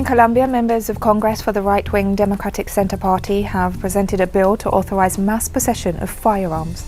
Colombia, members of Congress for the right-wing Democratic Center Party have presented a bill to authorize mass possession of firearms.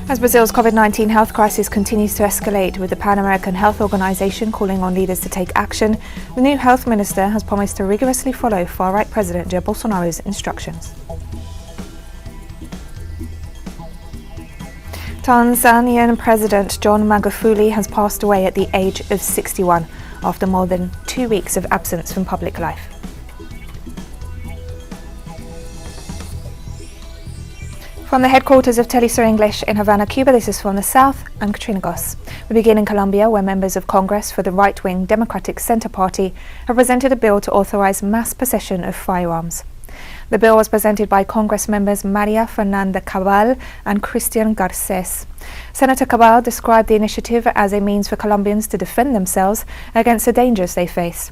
As Brazil's COVID-19 health crisis continues to escalate, with the Pan American Health Organization calling on leaders to take action, the new health minister has promised to rigorously follow far-right President Jair Bolsonaro's instructions. Tanzanian President Pombe Magufuli has passed away at the age of 61 after more than 2 weeks of absence from public life. From the headquarters of teleSUR English in Havana, Cuba, this is From the South. I'm Katrina Goss. We begin in Colombia, where members of Congress for the right-wing Democratic Center Party have presented a bill to authorize mass possession of firearms. The bill was presented by Congress members Maria Fernanda Cabal and Christian Garces. Senator Cabal described the initiative as a means for Colombians to defend themselves against the dangers they face.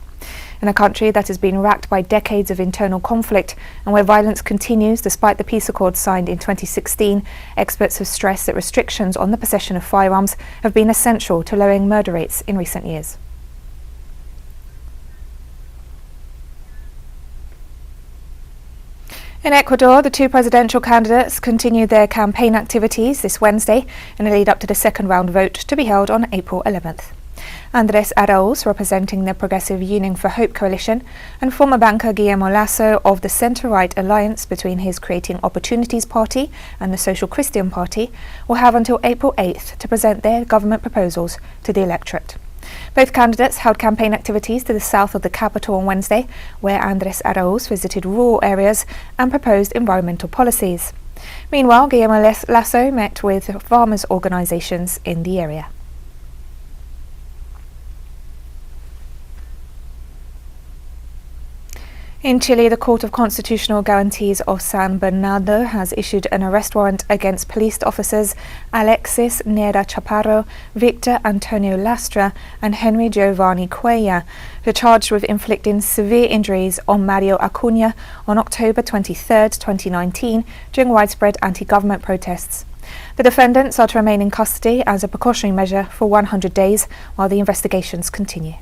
In a country that has been racked by decades of internal conflict and where violence continues despite the peace accords signed in 2016, experts have stressed that restrictions on the possession of firearms have been essential to lowering murder rates in recent years. In Ecuador, the two presidential candidates continued their campaign activities this Wednesday in a lead up to the second round vote to be held on April 11th. Andrés Arauz, representing the Progressive Union for Hope coalition, and former banker Guillermo Lasso of the centre-right alliance between his Creating Opportunities Party and the Social Christian Party, will have until April 8th to present their government proposals to the electorate. Both candidates held campaign activities to the south of the capital on Wednesday, where Andrés Arauz visited rural areas and proposed environmental policies. Meanwhile, Guillermo Lasso met with farmers' organisations in the area. In Chile, the Court of Constitutional Guarantees of San Bernardo has issued an arrest warrant against police officers Alexis Nera Chaparro, Victor Antonio Lastra and Henry Giovanni Cuellar, who are charged with inflicting severe injuries on Mario Acuña on October 23, 2019, during widespread anti-government protests. The defendants are to remain in custody as a precautionary measure for 100 days while the investigations continue.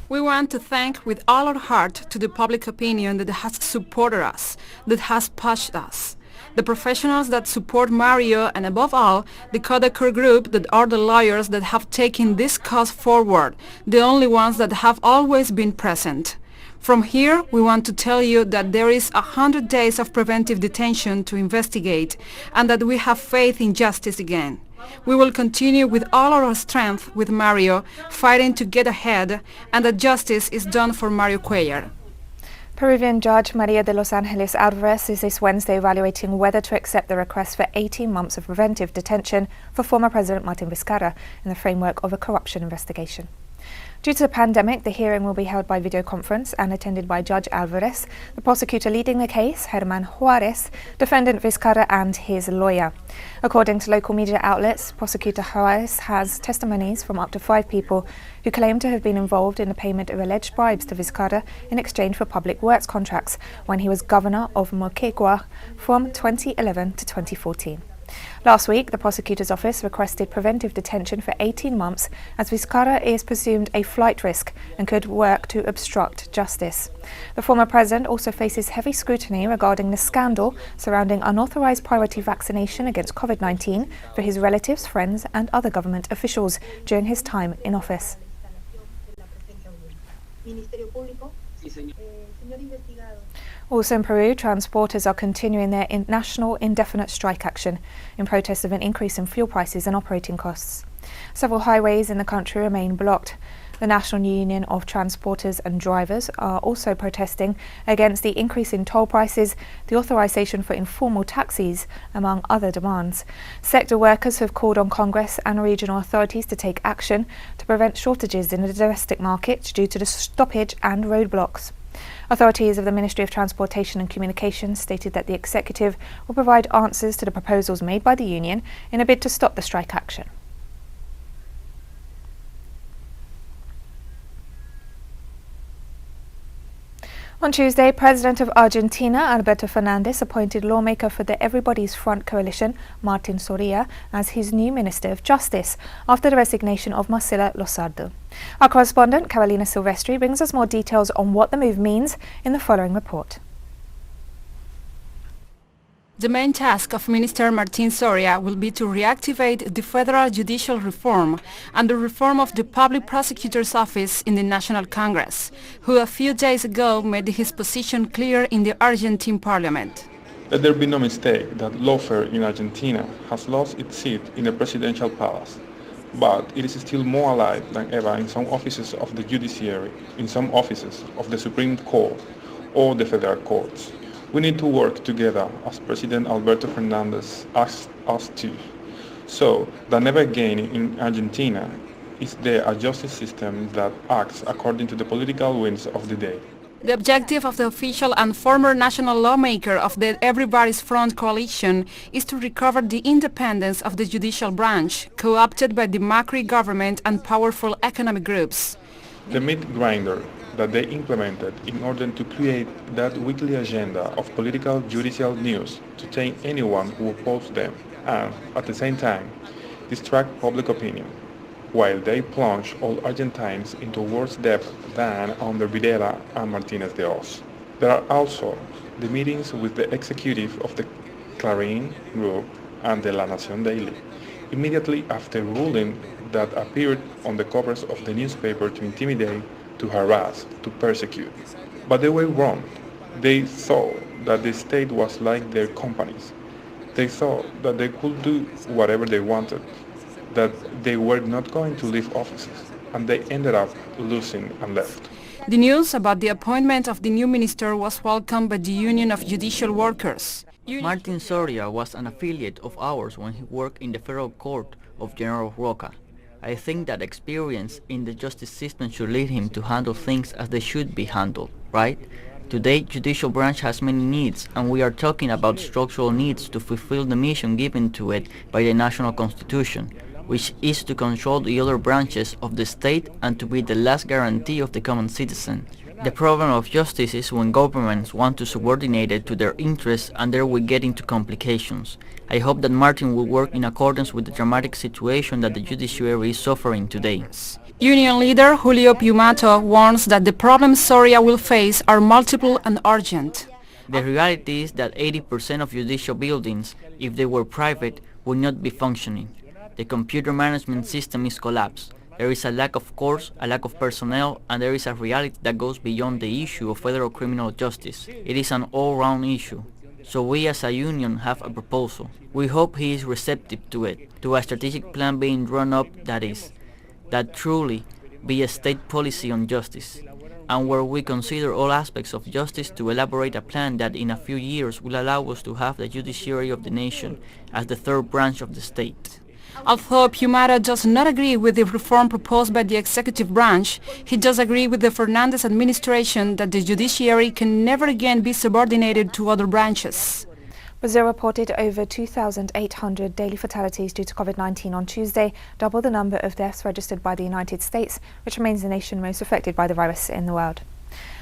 We want to thank with all our heart to the public opinion that has supported us, that has pushed us, the professionals that support Mario, and above all, the Codecore group that are the lawyers that have taken this cause forward, the only ones that have always been present. From here, we want to tell you that there is 100 days of preventive detention to investigate and that we have faith in justice again. We will continue with all our strength with Mario, fighting to get ahead, and that justice is done for Mario Cuellar. Peruvian Judge Maria de los Angeles Alvarez is this Wednesday evaluating whether to accept the request for 18 months of preventive detention for former President Martin Vizcarra in the framework of a corruption investigation. Due to the pandemic, the hearing will be held by video conference and attended by Judge Alvarez, the prosecutor leading the case, Germán Juárez, defendant Vizcarra and his lawyer. According to local media outlets, Prosecutor Juárez has testimonies from up to 5 people who claim to have been involved in the payment of alleged bribes to Vizcarra in exchange for public works contracts when he was governor of Moquegua from 2011 to 2014. Last week, the prosecutor's office requested preventive detention for 18 months as Vizcarra is presumed a flight risk and could work to obstruct justice. The former president also faces heavy scrutiny regarding the scandal surrounding unauthorized priority vaccination against COVID-19 for his relatives, friends and other government officials during his time in office. Also in Peru, transporters are continuing their national indefinite strike action in protest of an increase in fuel prices and operating costs. Several highways in the country remain blocked. The National Union of Transporters and Drivers are also protesting against the increase in toll prices, the authorization for informal taxis, among other demands. Sector workers have called on Congress and regional authorities to take action to prevent shortages in the domestic market due to the stoppage and roadblocks. Authorities of the Ministry of Transportation and Communications stated that the executive will provide answers to the proposals made by the union in a bid to stop the strike action. On Tuesday, President of Argentina, Alberto Fernandez, appointed lawmaker for the Everybody's Front coalition, Martin Soria, as his new Minister of Justice, after the resignation of Marcela Losardo. Our correspondent, Carolina Silvestri, brings us more details on what the move means in the following report. The main task of Minister Martin Soria will be to reactivate the federal judicial reform and the reform of the public prosecutor's office in the National Congress, who a few days ago made his position clear in the Argentine parliament. Let there be no mistake that lawfare in Argentina has lost its seat in the presidential palace, but it is still more alive than ever in some offices of the judiciary, in some offices of the Supreme Court or the federal courts. We need to work together, as President Alberto Fernandez asked us to, so that never again in Argentina is there a justice system that acts according to the political winds of the day. The objective of the official and former national lawmaker of the Everybody's Front coalition is to recover the independence of the judicial branch, co-opted by the Macri government and powerful economic groups. The meat grinder that they implemented in order to create that weekly agenda of political judicial news to tame anyone who opposed them and, at the same time, distract public opinion, while they plunge all Argentines into worse debt than under Videla and Martinez de Oz. There are also the meetings with the executive of the Clarín Group and the La Nación Daily, immediately after ruling that appeared on the covers of the newspaper to intimidate, to harass, to persecute. But they were wrong. They thought that the state was like their companies. They thought that they could do whatever they wanted, that they were not going to leave offices, and they ended up losing and left. The news about the appointment of the new minister was welcomed by the Union of Judicial Workers. Martin Soria was an affiliate of ours when he worked in the Federal Court of General Roca. I think that experience in the justice system should lead him to handle things as they should be handled, right? Today, judicial branch has many needs, and we are talking about structural needs to fulfill the mission given to it by the national constitution, which is to control the other branches of the state and to be the last guarantee of the common citizen. The problem of justice is when governments want to subordinate it to their interests, and there we get into complications. I hope that Martin will work in accordance with the dramatic situation that the judiciary is suffering today. Union leader Julio Piumato warns that the problems Soria will face are multiple and urgent. The reality is that 80% of judicial buildings, if they were private, would not be functioning. The computer management system is collapsed. There is a lack of courts, a lack of personnel, and there is a reality that goes beyond the issue of federal criminal justice. It is an all-round issue. So we as a union have a proposal. We hope he is receptive to it, to a strategic plan being drawn up that truly be a state policy on justice, and where we consider all aspects of justice to elaborate a plan that in a few years will allow us to have the judiciary of the nation as the third branch of the state. Although Piumato does not agree with the reform proposed by the executive branch, he does agree with the Fernandez administration that the judiciary can never again be subordinated to other branches. Brazil reported over 2,800 daily fatalities due to COVID-19 on Tuesday, double the number of deaths registered by the United States, which remains the nation most affected by the virus in the world.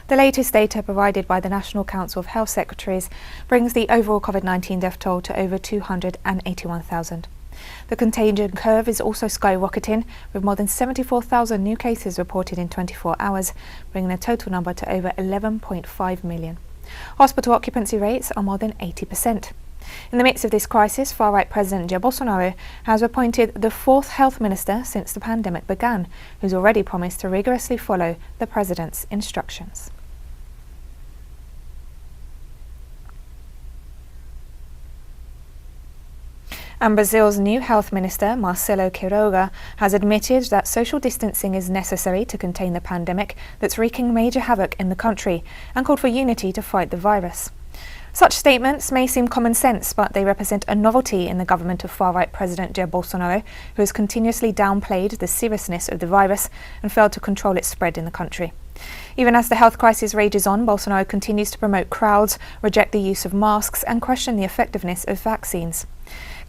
The latest data provided by the National Council of Health Secretaries brings the overall COVID-19 death toll to over 281,000. The contagion curve is also skyrocketing, with more than 74,000 new cases reported in 24 hours, bringing the total number to over 11.5 million. Hospital occupancy rates are more than 80%. In the midst of this crisis, far-right President Jair Bolsonaro has appointed the fourth health minister since the pandemic began, who's already promised to rigorously follow the president's instructions. And Brazil's new health minister, Marcelo Queiroga, has admitted that social distancing is necessary to contain the pandemic that's wreaking major havoc in the country, and called for unity to fight the virus. Such statements may seem common sense, but they represent a novelty in the government of far-right President Jair Bolsonaro, who has continuously downplayed the seriousness of the virus and failed to control its spread in the country. Even as the health crisis rages on, Bolsonaro continues to promote crowds, reject the use of masks, and question the effectiveness of vaccines.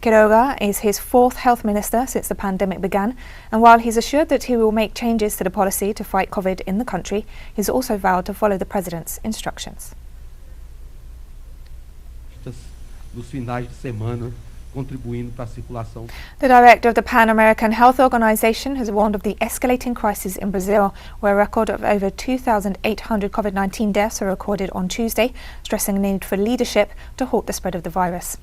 Quiroga is his fourth health minister since the pandemic began, and while he's assured that he will make changes to the policy to fight COVID in the country, he's also vowed to follow the president's instructions. The director of the Pan American Health Organization has warned of the escalating crisis in Brazil, where a record of over 2,800 COVID-19 deaths are recorded on Tuesday, stressing a need for leadership to halt the spread of the virus.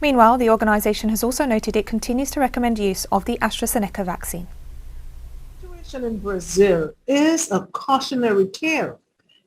Meanwhile, the organization has also noted it continues to recommend use of the AstraZeneca vaccine. The situation in Brazil is a cautionary tale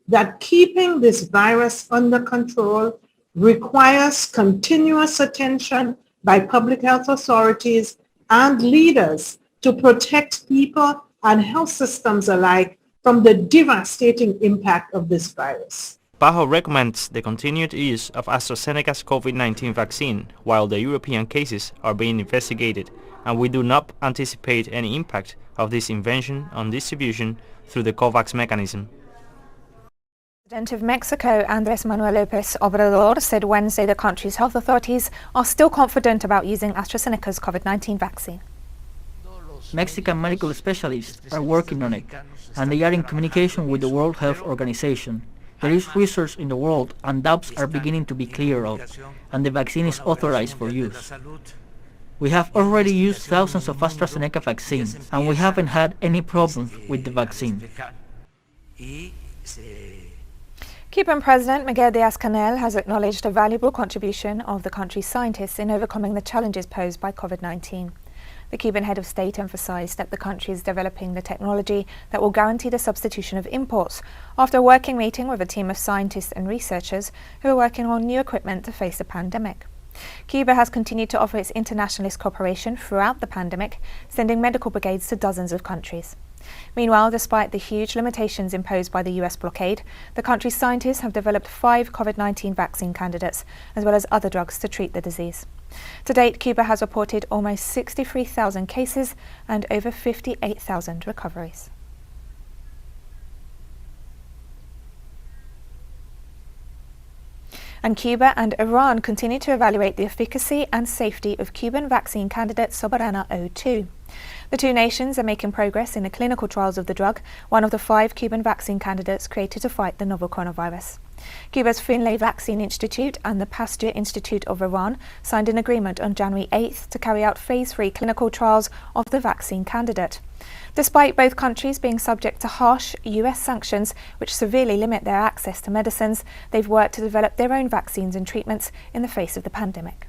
that keeping this virus under control requires continuous attention by public health authorities and leaders to protect people and health systems alike from the devastating impact of this virus. PAHO recommends the continued use of AstraZeneca's COVID-19 vaccine while the European cases are being investigated, and we do not anticipate any impact of this invention on distribution through the COVAX mechanism. President of Mexico, Andrés Manuel López Obrador, said Wednesday the country's health authorities are still confident about using AstraZeneca's COVID-19 vaccine. Mexican medical specialists are working on it, and they are in communication with the World Health Organization. There is research in the world, and doubts are beginning to be cleared up, and the vaccine is authorized for use. We have already used thousands of AstraZeneca vaccines, and we haven't had any problems with the vaccine. Cuban President Miguel Díaz-Canel has acknowledged a valuable contribution of the country's scientists in overcoming the challenges posed by COVID-19. The Cuban head of state emphasized that the country is developing the technology that will guarantee the substitution of imports after a working meeting with a team of scientists and researchers who are working on new equipment to face the pandemic. Cuba has continued to offer its internationalist cooperation throughout the pandemic, sending medical brigades to dozens of countries. Meanwhile, despite the huge limitations imposed by the US blockade, the country's scientists have developed 5 COVID-19 vaccine candidates, as well as other drugs to treat the disease. To date, Cuba has reported almost 63,000 cases and over 58,000 recoveries. And Cuba and Iran continue to evaluate the efficacy and safety of Cuban vaccine candidate Soberana 02. The two nations are making progress in the clinical trials of the drug, one of the 5 Cuban vaccine candidates created to fight the novel coronavirus. Cuba's Finlay Vaccine Institute and the Pasteur Institute of Iran signed an agreement on January 8th to carry out phase 3 clinical trials of the vaccine candidate. Despite both countries being subject to harsh US sanctions which severely limit their access to medicines, they've worked to develop their own vaccines and treatments in the face of the pandemic.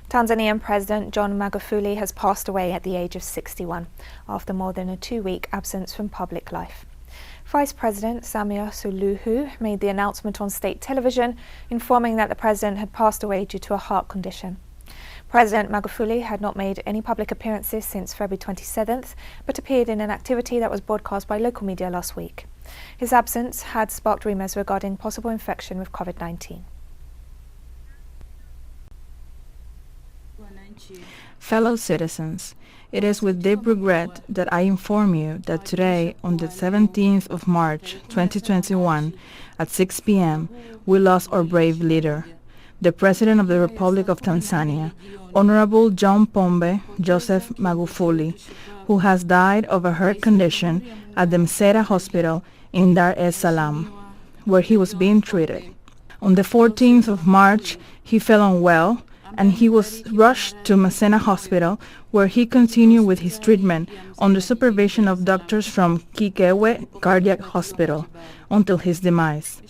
Tanzanian President John Magufuli has passed away at the age of 61 after more than a 2-week absence from public life. Vice President Samia Suluhu made the announcement on state television, informing that the president had passed away due to a heart condition. President Magufuli had not made any public appearances since February 27th, but appeared in an activity that was broadcast by local media last week. His absence had sparked rumours regarding possible infection with COVID-19. Fellow citizens, it is with deep regret that I inform you that today, on the 17th of March 2021, at 6 p.m., we lost our brave leader, the President of the Republic of Tanzania, Honorable John Pombe Joseph Magufuli, who has died of a heart condition at the Msera Hospital in Dar es Salaam, where he was being treated. On the 14th of March, he fell unwell, and he was rushed to Masena Hospital, where he continued with his treatment under supervision of doctors from Kikewe Cardiac Hospital until his demise.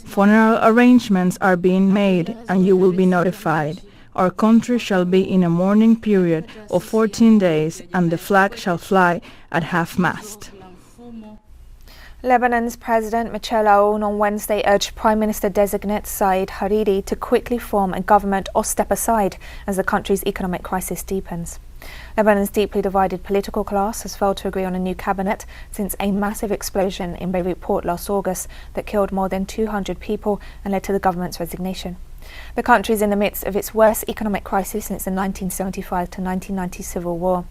Funeral arrangements are being made, and you will be notified. Our country shall be in a mourning period of 14 days, and the flag shall fly at half-mast. Lebanon's President Michel Aoun on Wednesday urged Prime Minister-designate Said Hariri to quickly form a government or step aside as the country's economic crisis deepens. Lebanon's deeply divided political class has failed to agree on a new cabinet since a massive explosion in Beirut port last August that killed more than 200 people and led to the government's resignation. The country is in the midst of its worst economic crisis since the 1975 to 1990 civil war.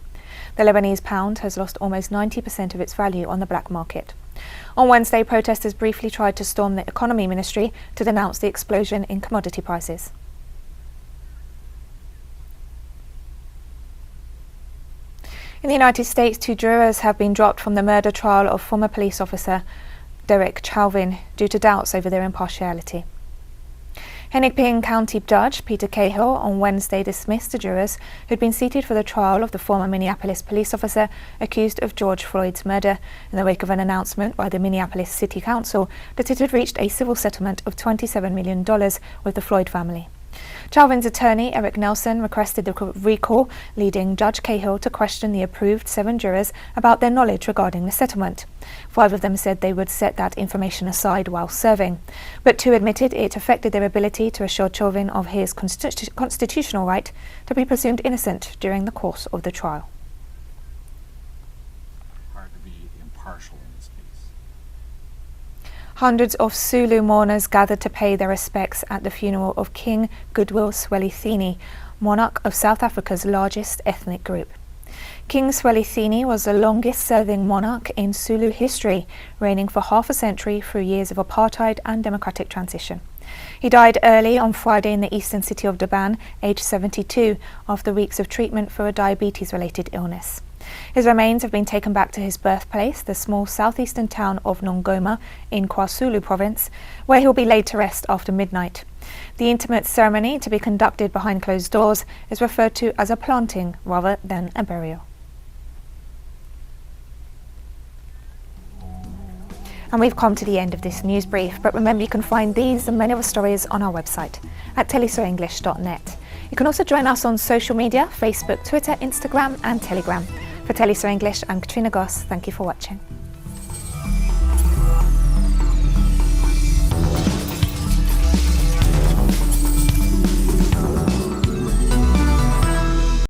The Lebanese pound has lost almost 90% of its value on the black market. On Wednesday, protesters briefly tried to storm the Economy Ministry to denounce the explosion in commodity prices. In the United States, 2 jurors have been dropped from the murder trial of former police officer Derek Chauvin due to doubts over their impartiality. Hennepin County Judge Peter Cahill on Wednesday dismissed the jurors who'd been seated for the trial of the former Minneapolis police officer accused of George Floyd's murder in the wake of an announcement by the Minneapolis City Council that it had reached a civil settlement of $27 million with the Floyd family. Chauvin's attorney, Eric Nelson, requested the recall, leading Judge Cahill to question the approved 7 jurors about their knowledge regarding the settlement. 5 of them said they would set that information aside while serving, but 2 admitted it affected their ability to assure Chauvin of his constitutional right to be presumed innocent during the course of the trial. Hard to be impartial in this case. Hundreds of Zulu mourners gathered to pay their respects at the funeral of King Goodwill Zwelithini, monarch of South Africa's largest ethnic group. King Zwelithini was the longest-serving monarch in Zulu history, reigning for half a century through years of apartheid and democratic transition. He died early on Friday in the eastern city of Durban, aged 72, after weeks of treatment for a diabetes-related illness. His remains have been taken back to his birthplace, the small southeastern town of Nongoma in KwaZulu province, where he'll be laid to rest after midnight. The intimate ceremony, to be conducted behind closed doors, is referred to as a planting rather than a burial. And we've come to the end of this news brief, but remember you can find these and many other stories on our website at telesurenglish.net. You can also join us on social media, Facebook, Twitter, Instagram and Telegram. For teleSUR English, I'm Katrina Goss. Thank you for watching.